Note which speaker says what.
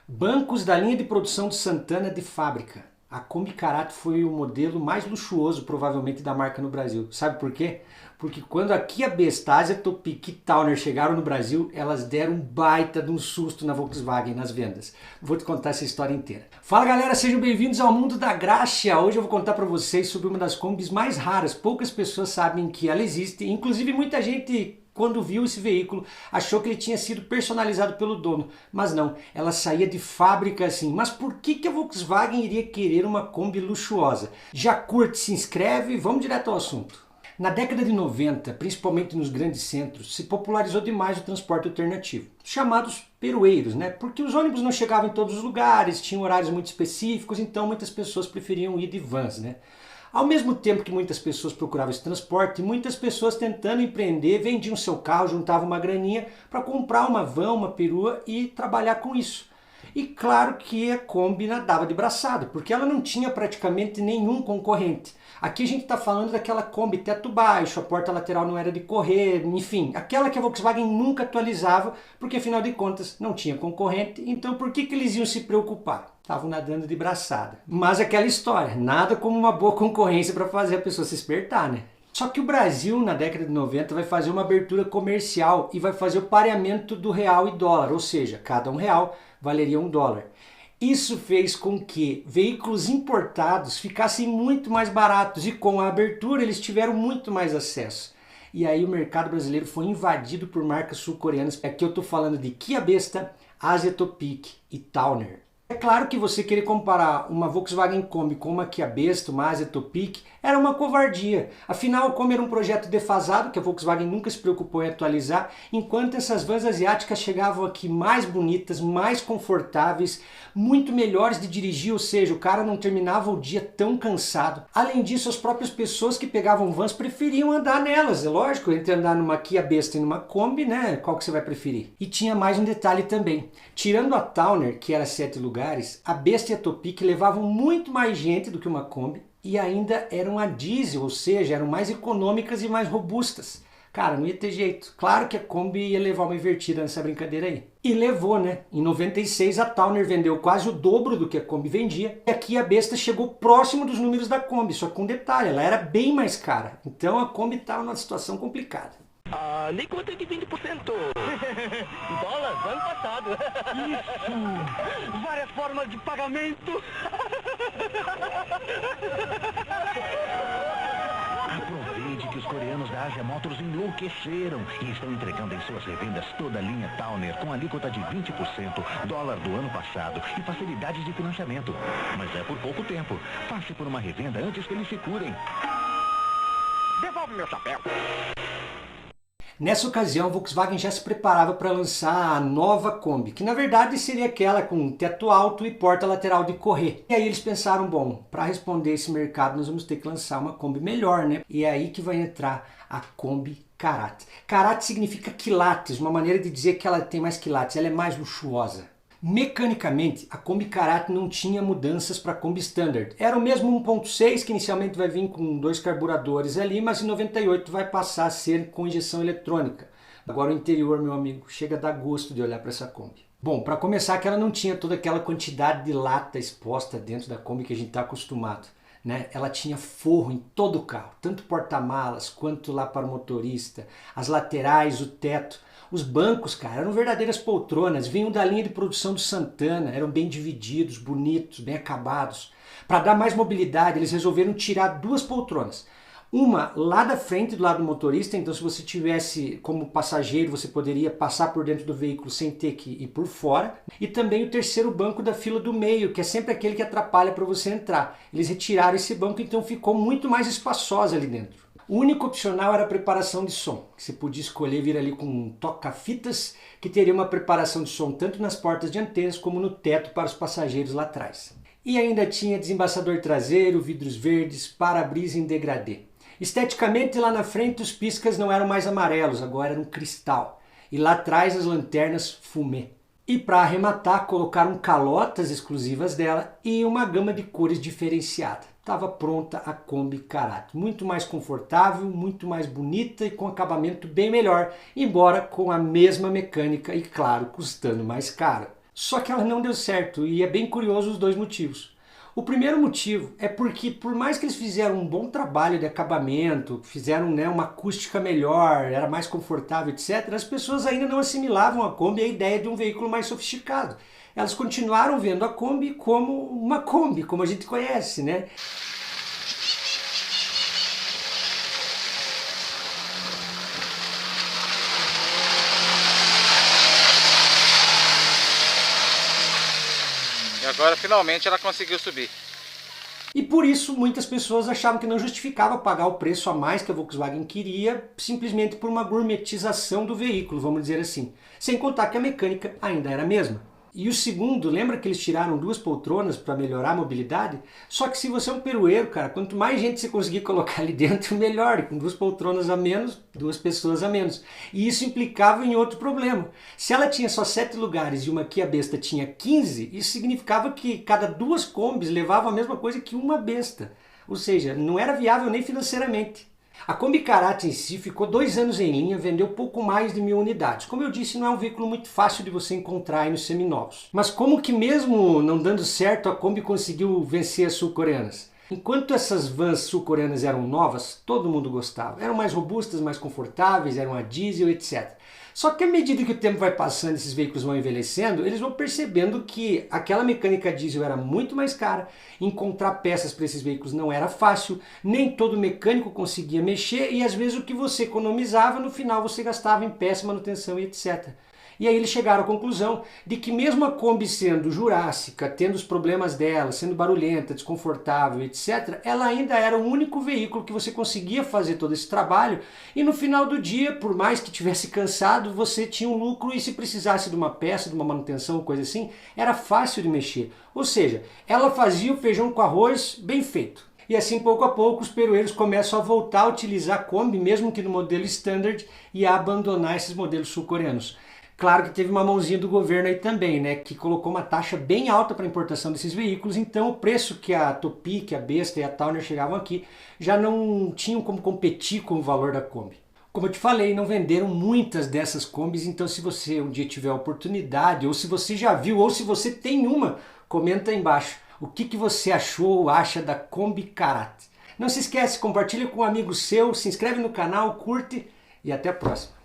Speaker 1: Bancos da linha de produção de Santana de fábrica. A Kombi Karat foi o modelo mais luxuoso, provavelmente, da marca no Brasil. Sabe por quê? Porque quando a Kia Besta, Asia Topic e Towner chegaram no Brasil, elas deram um baita de um susto na Volkswagen nas vendas. Vou te contar essa história inteira. Fala galera, sejam bem-vindos ao mundo da graxa. Hoje eu vou contar para vocês sobre uma das Kombis mais raras. Poucas pessoas sabem que ela existe, inclusive muita gente, quando viu esse veículo, achou que ele tinha sido personalizado pelo dono, mas não, ela saía de fábrica assim. Mas por que a Volkswagen iria querer uma Kombi luxuosa? Já curte, se inscreve, vamos direto ao assunto. Na década de 90, principalmente nos grandes centros, se popularizou demais o transporte alternativo, chamados peroeiros, né? Porque os ônibus não chegavam em todos os lugares, tinham horários muito específicos, então muitas pessoas preferiam ir de vans, né? Ao mesmo tempo que muitas pessoas procuravam esse transporte, muitas pessoas tentando empreender vendiam seu carro, juntavam uma graninha para comprar uma van, uma perua e trabalhar com isso. E claro que a Kombi nadava de braçada, porque ela não tinha praticamente nenhum concorrente. Aqui a gente está falando daquela Kombi teto baixo, a porta lateral não era de correr, enfim, aquela que a Volkswagen nunca atualizava, porque afinal de contas não tinha concorrente, então por que eles iam se preocupar? Estavam nadando de braçada. Mas aquela história, nada como uma boa concorrência para fazer a pessoa se espertar, né? Só que o Brasil, na década de 90, vai fazer uma abertura comercial e vai fazer o pareamento do real e dólar, ou seja, cada R$1 valeria $1. Isso fez com que veículos importados ficassem muito mais baratos e com a abertura eles tiveram muito mais acesso. E aí o mercado brasileiro foi invadido por marcas sul-coreanas. Aqui eu estou falando de Kia Besta, Asia Topic e Towner. É claro que você querer comparar uma Volkswagen Kombi com uma Kia Besta, uma Asia Topic, era uma covardia. Afinal, a Kombi era um projeto defasado, que a Volkswagen nunca se preocupou em atualizar, enquanto essas vans asiáticas chegavam aqui mais bonitas, mais confortáveis, muito melhores de dirigir, ou seja, o cara não terminava o dia tão cansado. Além disso, as próprias pessoas que pegavam vans preferiam andar nelas, é lógico, entre andar numa Kia Besta e numa Kombi, né? Qual que você vai preferir? E tinha mais um detalhe também. Tirando a Towner, que era 7 lugares, a Besta e a Topic levavam muito mais gente do que uma Kombi e ainda eram a diesel, ou seja, eram mais econômicas e mais robustas. Cara, não ia ter jeito. Claro que a Kombi ia levar uma invertida nessa brincadeira aí. E levou, né? Em 96 a Towner vendeu quase o dobro do que a Kombi vendia. E aqui a Besta chegou próximo dos números da Kombi, só com um detalhe, ela era bem mais cara. Então a Kombi estava numa situação complicada.
Speaker 2: A alíquota é de 20%. Dólar, ano passado. Isso! Várias formas de pagamento. Aproveite que os coreanos da Asia Motors enlouqueceram e estão entregando em suas revendas toda a linha Towner com alíquota de 20%, dólar do ano passado e facilidades de financiamento. Mas é por pouco tempo. Passe por uma revenda antes que eles se curem. Devolve meu chapéu.
Speaker 1: Nessa ocasião, a Volkswagen já se preparava para lançar a nova Kombi, que na verdade seria aquela com teto alto e porta lateral de correr. E aí eles pensaram, bom, para responder esse mercado nós vamos ter que lançar uma Kombi melhor, né? E é aí que vai entrar a Kombi Karat. Karat significa quilates, uma maneira de dizer que ela tem mais quilates, ela é mais luxuosa. Mecanicamente, a Kombi Karat não tinha mudanças para a Kombi Standard. Era o mesmo 1.6 que inicialmente vai vir com 2 carburadores ali, mas em 98 vai passar a ser com injeção eletrônica. Agora o interior, meu amigo, chega a dar gosto de olhar para essa Kombi. Bom, para começar que ela não tinha toda aquela quantidade de lata exposta dentro da Kombi que a gente está acostumado. Né? Ela tinha forro em todo o carro, tanto porta-malas quanto lá para o motorista, as laterais, o teto. Os bancos, cara, eram verdadeiras poltronas, vinham da linha de produção do Santana, eram bem divididos, bonitos, bem acabados. Para dar mais mobilidade, eles resolveram tirar 2 poltronas. Uma lá da frente, do lado do motorista, então se você tivesse como passageiro, você poderia passar por dentro do veículo sem ter que ir por fora. E também o terceiro banco da fila do meio, que é sempre aquele que atrapalha para você entrar. Eles retiraram esse banco, então ficou muito mais espaçosa ali dentro. O único opcional era a preparação de som, que você podia escolher vir ali com um toca-fitas, que teria uma preparação de som tanto nas portas dianteiras como no teto para os passageiros lá atrás. E ainda tinha desembaçador traseiro, vidros verdes, para-brisa em degradê. Esteticamente, lá na frente os piscas não eram mais amarelos, agora eram cristal. E lá atrás as lanternas fumê. E para arrematar, colocaram calotas exclusivas dela e uma gama de cores diferenciada. Estava pronta a Kombi Karat. Muito mais confortável, muito mais bonita e com acabamento bem melhor, embora com a mesma mecânica e, claro, custando mais caro. Só que ela não deu certo e é bem curioso os dois motivos. O primeiro motivo é porque, por mais que eles fizeram um bom trabalho de acabamento, fizeram, né, uma acústica melhor, era mais confortável, etc., as pessoas ainda não assimilavam a Kombi à ideia de um veículo mais sofisticado. Elas continuaram vendo a Kombi como uma Kombi, como a gente conhece, né?
Speaker 3: E agora finalmente ela conseguiu subir.
Speaker 1: E por isso muitas pessoas achavam que não justificava pagar o preço a mais que a Volkswagen queria, simplesmente por uma gourmetização do veículo, vamos dizer assim. Sem contar que a mecânica ainda era a mesma. E o segundo, lembra que eles tiraram 2 poltronas para melhorar a mobilidade? Só que se você é um perueiro, cara, quanto mais gente você conseguir colocar ali dentro, melhor. Com 2 poltronas a menos, 2 pessoas a menos. E isso implicava em outro problema. Se ela tinha só 7 lugares e uma Kia Besta tinha 15, isso significava que cada 2 Kombis levavam a mesma coisa que uma Besta. Ou seja, não era viável nem financeiramente. A Kombi Karat em si ficou 2 anos em linha, vendeu pouco mais de 1000 unidades. Como eu disse, não é um veículo muito fácil de você encontrar aí nos seminovos. Mas como que mesmo não dando certo, a Kombi conseguiu vencer as sul-coreanas? Enquanto essas vans sul-coreanas eram novas, todo mundo gostava. Eram mais robustas, mais confortáveis, eram a diesel, etc. Só que à medida que o tempo vai passando, esses veículos vão envelhecendo, eles vão percebendo que aquela mecânica diesel era muito mais cara, encontrar peças para esses veículos não era fácil, nem todo mecânico conseguia mexer e às vezes o que você economizava, no final você gastava em peça, manutenção e etc. E aí eles chegaram à conclusão de que mesmo a Kombi sendo jurássica, tendo os problemas dela, sendo barulhenta, desconfortável, etc., ela ainda era o único veículo que você conseguia fazer todo esse trabalho e no final do dia, por mais que tivesse cansado, você tinha um lucro e se precisasse de uma peça, de uma manutenção, coisa assim, era fácil de mexer. Ou seja, ela fazia o feijão com arroz bem feito. E assim, pouco a pouco, os perueiros começam a voltar a utilizar a Kombi, mesmo que no modelo Standard, e a abandonar esses modelos sul-coreanos. Claro que teve uma mãozinha do governo aí também, né, que colocou uma taxa bem alta para a importação desses veículos, então o preço que a Topic, a Besta e a Towner chegavam aqui já não tinham como competir com o valor da Kombi. Como eu te falei, não venderam muitas dessas Kombis, então se você um dia tiver a oportunidade, ou se você já viu, ou se você tem uma, comenta aí embaixo o que você achou ou acha da Kombi Karat. Não se esquece, compartilha com um amigo seu, se inscreve no canal, curte e até a próxima.